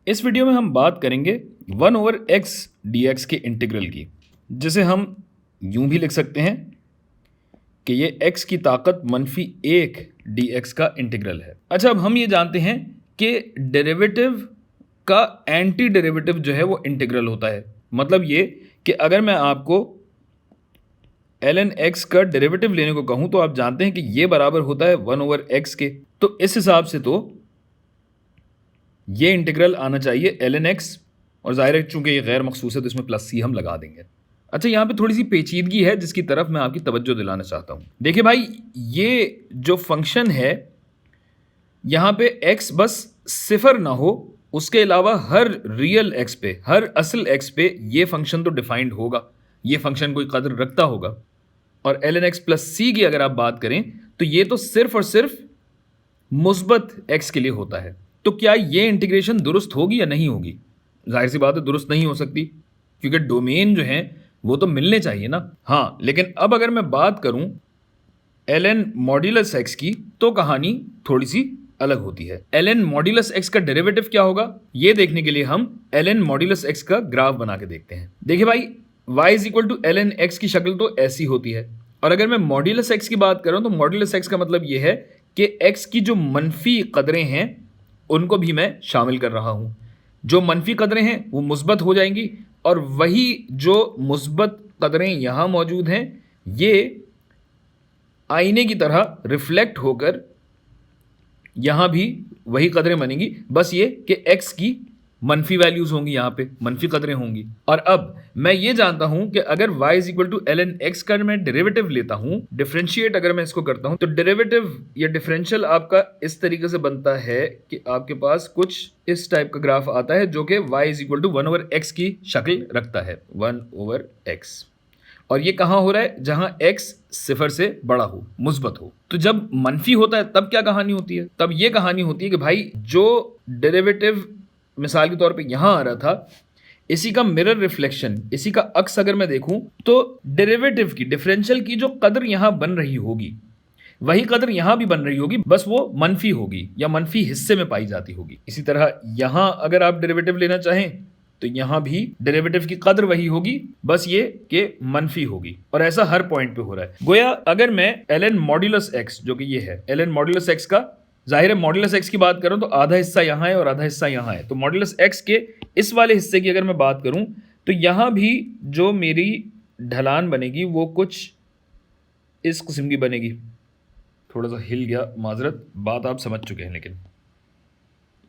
इस वीडियो में हम बात करेंगे 1/x dx के इंटीग्रल की, जिसे हम यूं भी लिख सकते हैं कि ये x की ताकत -1 dx का इंटीग्रल है। अच्छा, अब हम ये जानते हैं कि डेरिवेटिव का एंटी डेरिवेटिव जो है वो इंटीग्रल होता है। मतलब ये कि अगर मैं आपको ln x का डेरिवेटिव लेने को कहूं तो आप जानते हैं कि ये बराबर होता है 1/x के। तो इस हिसाब से तो ये इंटीग्रल आना चाहिए ln x, और जाहिर है चूंकि ये गैर मखसूस है तो इसमें +c हम लगा देंगे। अच्छा, यहाँ पे थोड़ी सी पेचीदगी है जिसकी तरफ मैं आपकी तवज्जो दिलाना चाहता हूँ। देखिए भाई, ये जो फंक्शन है यहाँ पे x बस सिफर ना हो, उसके अलावा हर रियल x पे, हर असल x पे ये फंक्शन तो डिफाइंड होगा, ये फंक्शन कोई कदर रखता होगा। और ln x +c की अगर आप बात करें तो ये तो सिर्फ और सिर्फ मुस्बत x के लिए होता है। तो क्या ये इंटीग्रेशन दुरुस्त होगी या नहीं होगी? जाहिर सी बात है दुरुस्त नहीं हो सकती, क्योंकि डोमेन जो है वो तो मिलने चाहिए ना। हाँ, लेकिन अब अगर मैं बात करूं ln मॉड्यूलस x की तो कहानी थोड़ी सी अलग होती है। ln मॉड्यूलस x का डेरिवेटिव क्या होगा, ये देखने के लिए हम ln मॉड्यूलस x का ग्राफ बना के देखते हैं। देखिए भाई, y = ln x की शक्ल तो ऐसी होती है, और अगर मैं मॉड्यूलस x की बात करूं तो मॉड्यूलस x का मतलब ये है कि x की जो मनफी कदरें हैं उनको भी मैं शामिल कर रहा हूं। जो मनफी कदरें हैं वो मुस्बत हो जाएंगी, और वही जो मुस्बत कदरें यहां मौजूद हैं ये आईने की तरह रिफ्लेक्ट होकर यहां भी वही कदरें बनेंगी, बस ये कि x की मनफी वैल्यूज होंगी, यहां पे मनफी कदरें होंगी। और अब मैं ये जानता हूं कि अगर y = ln x का मैं डेरिवेटिव लेता हूं, डिफरेंशिएट अगर मैं इसको करता हूं, तो डेरिवेटिव या डिफरेंशियल आपका इस तरीके से बनता है कि आपके पास कुछ इस टाइप का ग्राफ आता है जो कि y = 1/x की शक्ल रखता है, 1/x। और ये कहाँ हो रहा है? जहां x सिफर से बड़ा हो, मुस्बत हो। तो जब मनफी होता है तब क्या कहानी होती है? तब ये कहानी होती है कि भाई जो डेरिवेटिव मिसाल के तौर पे यहां आ रहा था, इसी का मिरर रिफ्लेक्शन, इसी का अक्स अगर मैं देखूं तो डेरिवेटिव की, डिफरेंशियल की जो कदर यहां बन रही होगी वही कदर यहां भी बन रही होगी, बस वो मनफी होगी या मनफी हिस्से में पाई जाती होगी। इसी तरह यहां अगर आप डेरिवेटिव लेना चाहें तो यहां भी डेरिवेटिव की कदर वही होगी, बस ये कि मनफी होगी। और ऐसा हर पॉइंट पे हो रहा है। गोया अगर मैं ln मॉड्यूलस x, जो कि ये है ln मॉड्यूलस x का, जाहिर है मॉड्यूलस x की बात करूं तो आधा हिस्सा यहां है और आधा हिस्सा यहां है। तो मॉड्यूलस x के इस वाले हिस्से की अगर मैं बात करूं तो यहां भी जो मेरी ढलान बनेगी वो कुछ इस किस्म की बनेगी। थोड़ा सा हिल गया, माजरत, बात आप समझ चुके हैं, लेकिन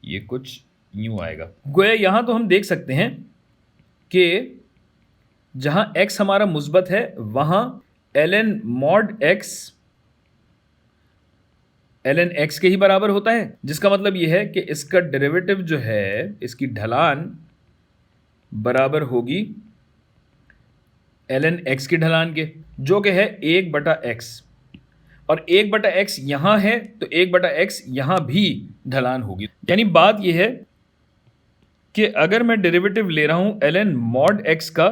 ये कुछ यूं आएगा। गोया यहां तो हम देख सकते हैं कि जहां x हमारा मुस्बत है वहां ln mod x ln x के ही बराबर होता है, जिसका मतलब यह है कि इसका डेरिवेटिव जो है, इसकी ढलान बराबर होगी ln x की ढलान के, जो कि है 1/x। और 1/x यहां है तो 1/x यहां भी ढलान होगी। यानी बात यह है कि अगर मैं डेरिवेटिव ले रहा हूं ln mod x का,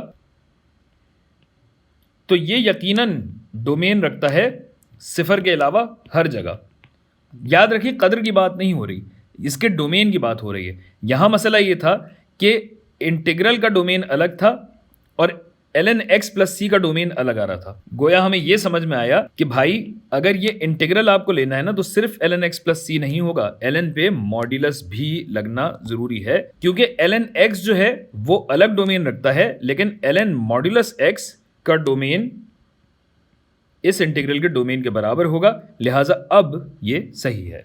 तो ये यकीनन डोमेन रखता है सिफर के अलावा हर जगह। याद रखिए, कदर की बात नहीं हो रही, इसके डोमेन की बात हो रही है। यहां मसला ये था कि इंटीग्रल का डोमेन अलग था और ln x +c का डोमेन अलग आ रहा था। गोया हमें यह समझ में आया कि भाई अगर ये इंटीग्रल आपको लेना है ना तो सिर्फ ln x +c नहीं होगा, ln पे मॉड्यूलस भी लगना जरूरी है, क्योंकि ln x जो है वो अलग डोमेन रखता है, लेकिन ln मॉड्यूलस x का डोमेन इस इंटीग्रल के डोमेन के बराबर होगा, लिहाजा अब ये सही है।